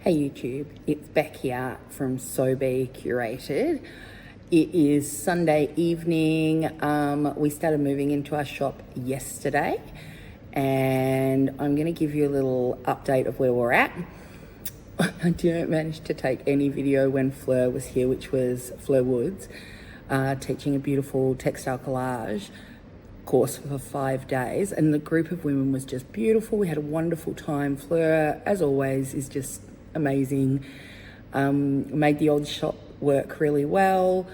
Hey YouTube, it's Beck here from Curated. It is Sunday evening. We started moving into our shop yesterday, and I'm going to give you a little update of where we're at. I didn't manage to take any video when Fleur was here, which was Fleur Woods, teaching a beautiful textile collage course for 5 days, and the group of women was just beautiful. We had a wonderful time. Fleur, as always, is just amazing. Made the old shop work really well,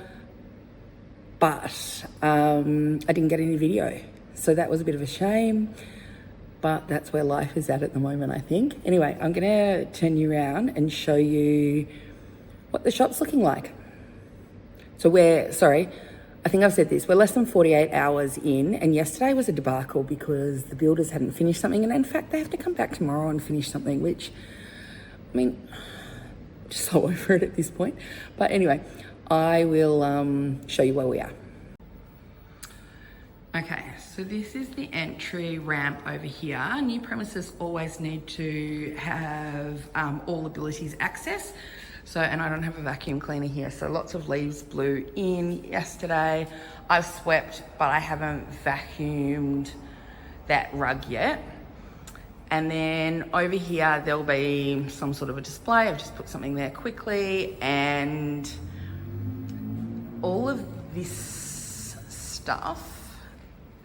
but I didn't get any video, so that was a bit of a shame, but that's where life is at the moment, I think. Anyway, I'm gonna turn you around and show you what the shop's looking like. So I think I've said this, we're less than 48 hours in, and yesterday was a debacle because the builders hadn't finished something, and in fact they have to come back tomorrow and finish something, which, I mean, just so over it at this point. But anyway, I will show you where we are. Okay, so this is the entry ramp over here. New premises always need to have all abilities access. So, and I don't have a vacuum cleaner here, so lots of leaves blew in yesterday. I've swept, but I haven't vacuumed that rug yet. And then over here, there'll be some sort of a display. I've just put something there quickly, and all of this stuff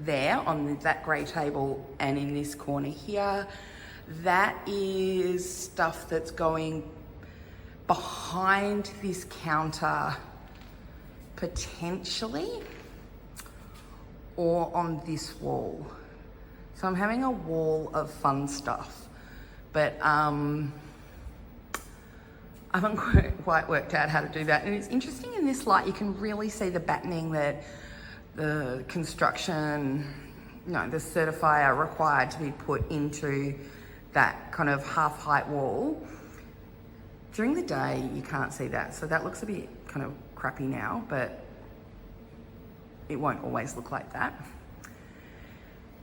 there on that grey table and in this corner here, that is stuff that's going behind this counter potentially, or on this wall. So I'm having a wall of fun stuff, but I haven't quite worked out how to do that. And it's interesting, in this light you can really see the battening that the construction, the certifier required to be put into that kind of half height wall. During the day you can't see that, so that looks a bit kind of crappy now, but it won't always look like that.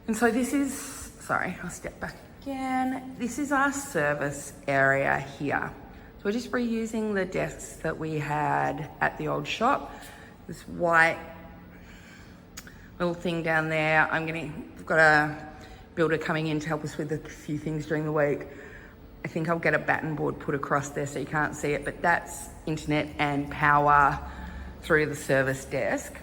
And so this is, sorry, I'll step back again. This is our service area here. So we're just reusing the desks that we had at the old shop. This white little thing down there. We've got a builder coming in to help us with a few things during the week. I think I'll get a batten board put across there so you can't see it, but that's internet and power through the service desk.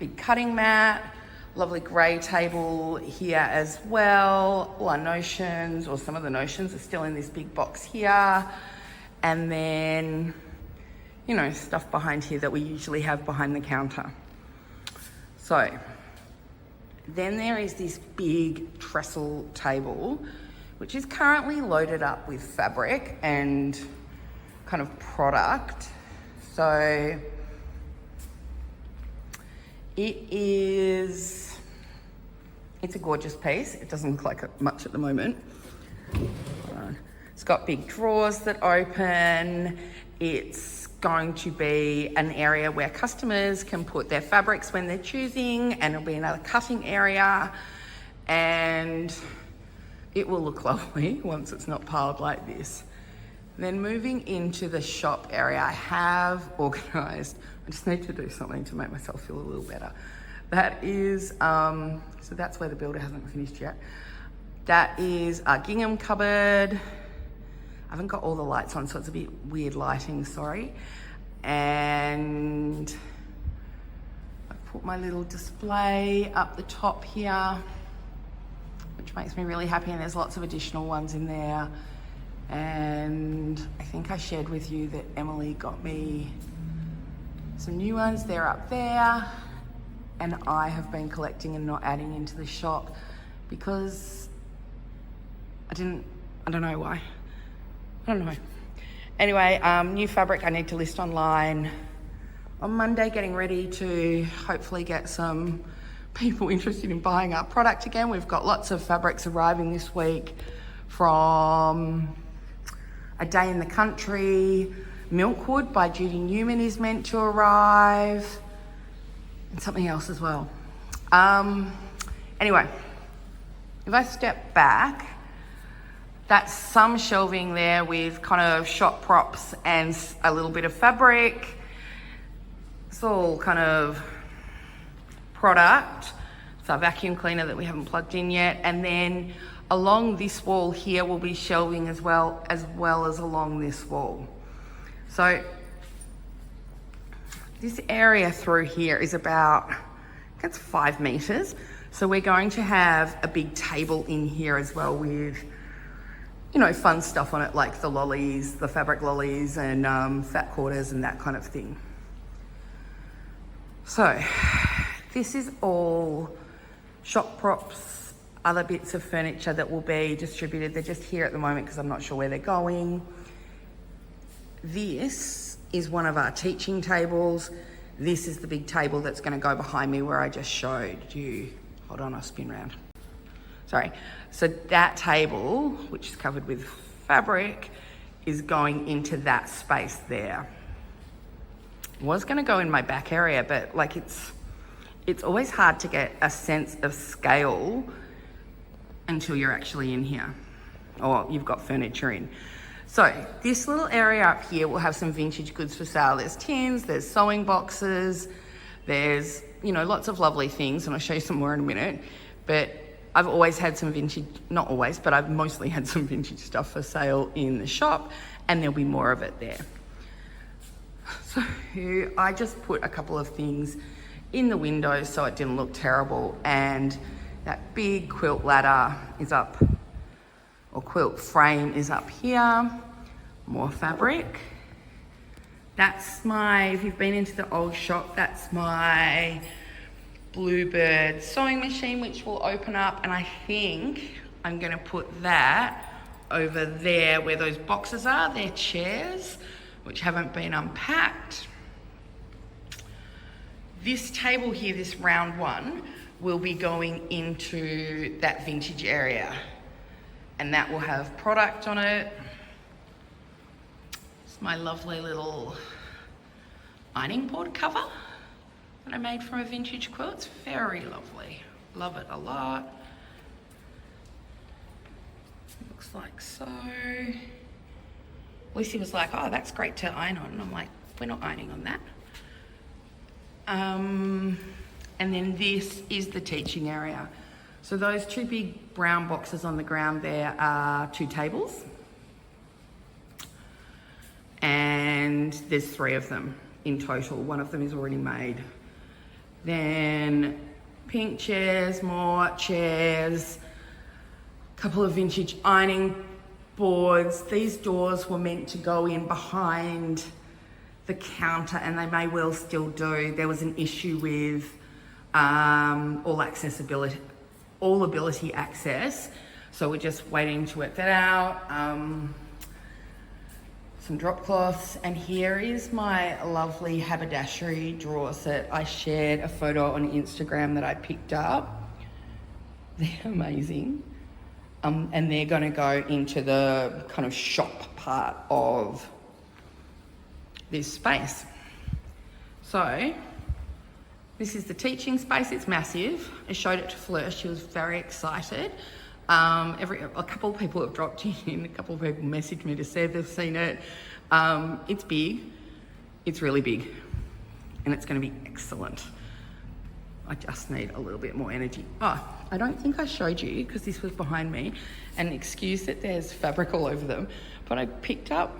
Big cutting mat. Lovely grey table here as well. All our notions, or some of the notions, are still in this big box here. And then, stuff behind here that we usually have behind the counter. So, then there is this big trestle table, which is currently loaded up with fabric and kind of product. So, it's a gorgeous piece. It doesn't look like it much at the moment. It's got big drawers that open. It's going to be an area where customers can put their fabrics when they're choosing, and it'll be another cutting area, and it will look lovely once it's not piled like this. Then moving into the shop area, I have organised, I just need to do something to make myself feel a little better. That is, so that's where the builder hasn't finished yet. That is our gingham cupboard. I haven't got all the lights on, so it's a bit weird lighting, sorry. And I've put my little display up the top here, which makes me really happy, and there's lots of additional ones in there. And I think I shared with you that Emily got me some new ones. They're up there, and I have been collecting and not adding into the shop because I don't know why. I don't know. Anyway, new fabric I need to list online on Monday, getting ready to hopefully get some people interested in buying our product again. We've got lots of fabrics arriving this week from A Day in the Country. Milkwood by Judy Newman is meant to arrive, and something else as well. Anyway, if I step back, That's some shelving there with kind of shop props and a little bit of fabric. It's all kind of product. It's our vacuum cleaner that we haven't plugged in yet. And then along this wall here will be shelving as well as along this wall. So this area through here is about, that's 5 meters. So we're going to have a big table in here as well with, you know, fun stuff on it, like the lollies, the fabric lollies, and fat quarters and that kind of thing. So this is all shop props, other bits of furniture that will be distributed. They're just here at the moment because I'm not sure where they're going. This is one of our teaching tables. This is the big table that's going to go behind me where I just showed you. Hold on, I'll spin around. Sorry. So that table, which is covered with fabric, is going into that space there. It was going to go in my back area, but like it's always hard to get a sense of scale until you're actually in here or you've got furniture in. So this little area up here will have some vintage goods for sale. There's tins, there's sewing boxes, there's, you know, lots of lovely things, and I'll show you some more in a minute. But I've always had some vintage, not always, but I've mostly had some vintage stuff for sale in the shop, and there'll be more of it there. So I just put a couple of things in the windows so it didn't look terrible, and that big quilt ladder is up, or quilt frame is up here. More fabric. That's my, if you've been into the old shop, that's my Bluebird sewing machine, which will open up, and I think I'm going to put that over there where those boxes are. They're chairs which haven't been unpacked. This table here, this round one, will be going into that vintage area, and that will have product on it. It's my lovely little ironing board cover that I made from a vintage quilt. It's very lovely. Love it a lot. Looks like so. Lucy was like, oh, that's great to iron on. And I'm like, we're not ironing on that. And then this is the teaching area. So those 2 big brown boxes on the ground there are 2 tables. And there's 3 of them in total. One of them is already made. Then pink chairs, more chairs, a couple of vintage ironing boards. These doors were meant to go in behind the counter, and they may well still do. There was an issue with all ability access, so we're just waiting to work that out. Some drop cloths, and here is my lovely haberdashery drawer set. I shared a photo on Instagram that I picked up. They're amazing. And they're going to go into the kind of shop part of this space. So this is the teaching space. It's massive. I showed it to Fleur. She was very excited. A couple of people have dropped in. A couple of people messaged me to say they've seen it. It's big. It's really big. And it's going to be excellent. I just need a little bit more energy. Oh, I don't think I showed you because this was behind me, and excuse that there's fabric all over them, but I picked up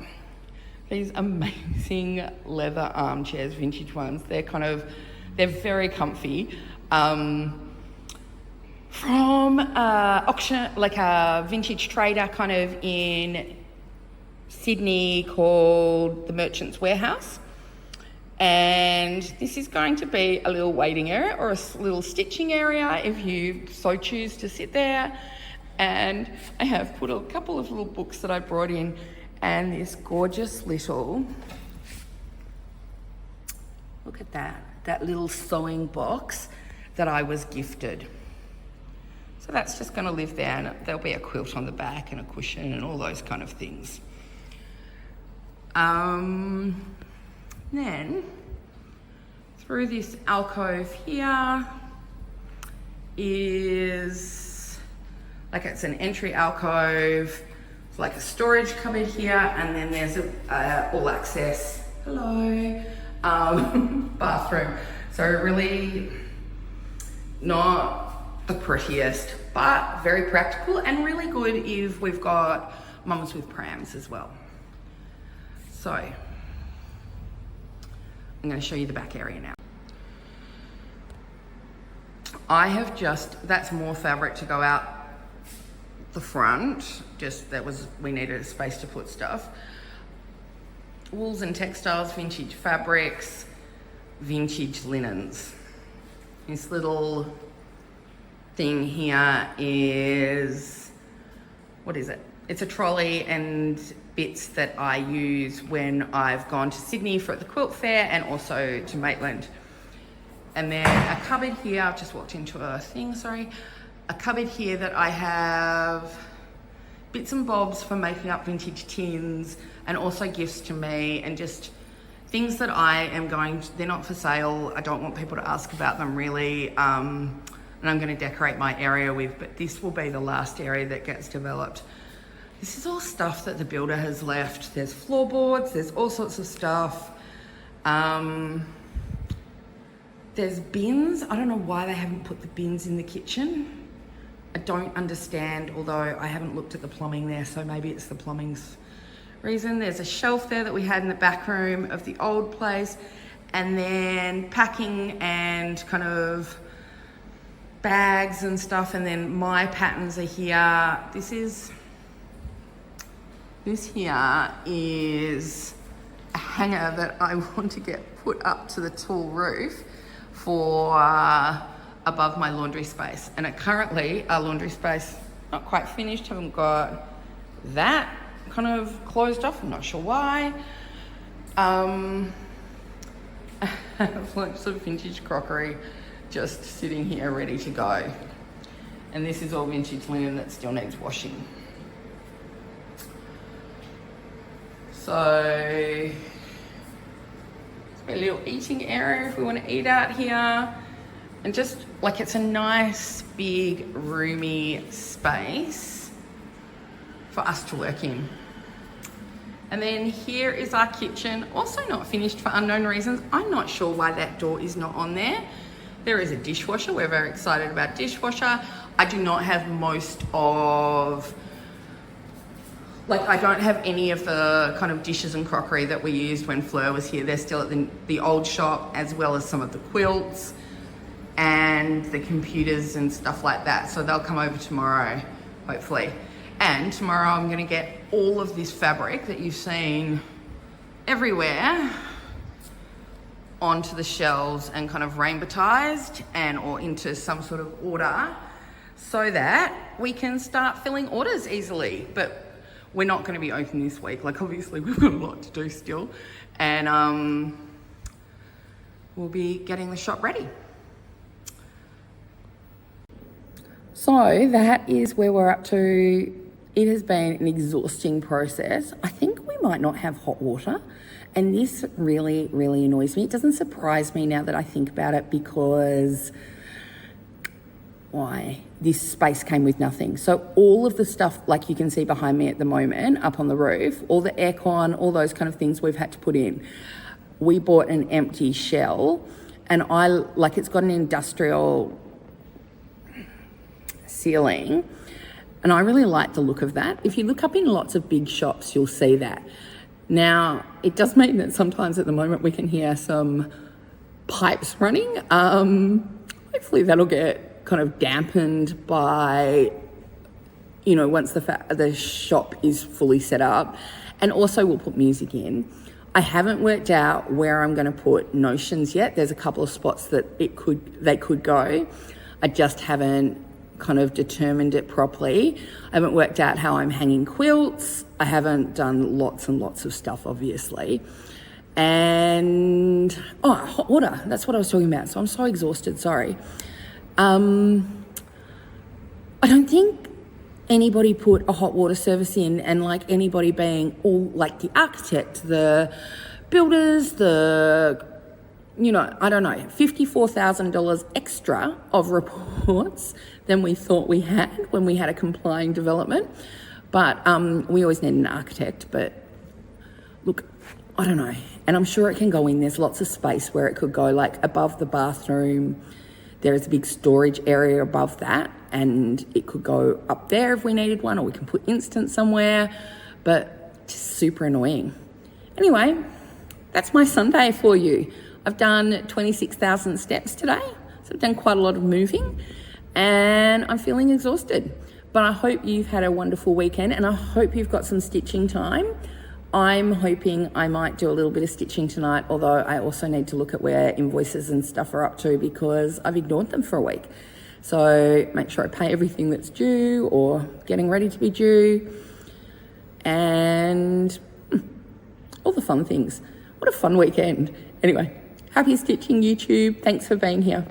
these amazing leather armchairs, vintage ones. They're very comfy. From auction, like a vintage trader kind of in Sydney called the Merchant's Warehouse. And this is going to be a little waiting area or a little stitching area if you so choose to sit there. And I have put a couple of little books that I brought in, and this gorgeous little, look at that little sewing box that I was gifted. So that's just going to live there, and there'll be a quilt on the back and a cushion and all those kind of things. Then through this alcove here is, like, it's an entry alcove like a storage cupboard here, and then there's a all access, hello, bathroom. So really not the prettiest, but very practical and really good if we've got mums with prams as well. So I'm going to show you the back area now. I have that's more fabric to go out the front, we needed a space to put stuff. Wools and textiles, vintage fabrics, vintage linens. This little thing here is, what is it? It's a trolley and bits that I use when I've gone to Sydney for the quilt fair and also to Maitland. And then a cupboard here, I've just walked into a thing, sorry. A cupboard here that I have bits and bobs for making up vintage tins and also gifts to me and just things that I am they're not for sale. I don't want people to ask about them really. And I'm going to decorate my area with, but this will be the last area that gets developed. This is all stuff that the builder has left. There's floorboards, there's all sorts of stuff. There's bins. I don't know why they haven't put the bins in the kitchen. I don't understand, although I haven't looked at the plumbing there, so maybe it's the plumbing's reason. There's a shelf there that we had in the back room of the old place, and then packing and kind of bags and stuff, and then my patterns are here. This here is a hanger that I want to get put up to the tall roof for above my laundry space. And currently our laundry space not quite finished, haven't got that kind of closed off, I'm not sure why. I have lots of vintage crockery just sitting here ready to go. And this is all vintage linen that still needs washing. So it's a little eating area if we want to eat out here. And just like it's a nice, big, roomy space for us to work in. And then here is our kitchen, also not finished for unknown reasons. I'm not sure why that door is not on there. There is a dishwasher. We're very excited about dishwasher. I do not have I don't have any of the kind of dishes and crockery that we used when Fleur was here. They're still at the old shop, as well as some of the quilts and the computers and stuff like that. So they'll come over tomorrow, hopefully. And tomorrow I'm gonna get all of this fabric that you've seen everywhere onto the shelves and kind of rainbowtized or into some sort of order so that we can start filling orders easily. But we're not going to be open this week. Like, obviously we've got a lot to do still, and we'll be getting the shop ready. So that is where we're up to. It has been an exhausting process. I think we might not have hot water, and this really, really annoys me. It doesn't surprise me now that I think about it, because why? This space came with nothing. So all of the stuff, like you can see behind me at the moment, up on the roof, all the aircon, all those kind of things we've had to put in. We bought an empty shell, and it's got an industrial ceiling, and I really like the look of that. If you look up in lots of big shops, you'll see that. Now, it does mean that sometimes at the moment we can hear some pipes running. Hopefully that'll get kind of dampened by, once the shop is fully set up. And also we'll put music in. I haven't worked out where I'm going to put notions yet. There's a couple of spots that they could go. I just haven't kind of determined it properly. I haven't worked out how I'm hanging quilts. I haven't done lots and lots of stuff, obviously. And, hot water. That's what I was talking about. So I'm so exhausted, sorry. I don't think anybody put a hot water service in, and anybody being all the architect, the builders, I don't know, $54,000 extra of reports than we thought we had when we had a complying development. But we always need an architect. But look, I don't know. And I'm sure it can go in. There's lots of space where it could go, like above the bathroom. There is a big storage area above that, and it could go up there if we needed one, or we can put instant somewhere. But just super annoying. Anyway, that's my Sunday for you. I've done 26,000 steps today. So I've done quite a lot of moving, and I'm feeling exhausted. But I hope you've had a wonderful weekend, and I hope you've got some stitching time. I'm hoping I might do a little bit of stitching tonight, although I also need to look at where invoices and stuff are up to because I've ignored them for a week. So make sure I pay everything that's due or getting ready to be due, and all the fun things. What a fun weekend. Anyway, happy stitching, YouTube. Thanks for being here.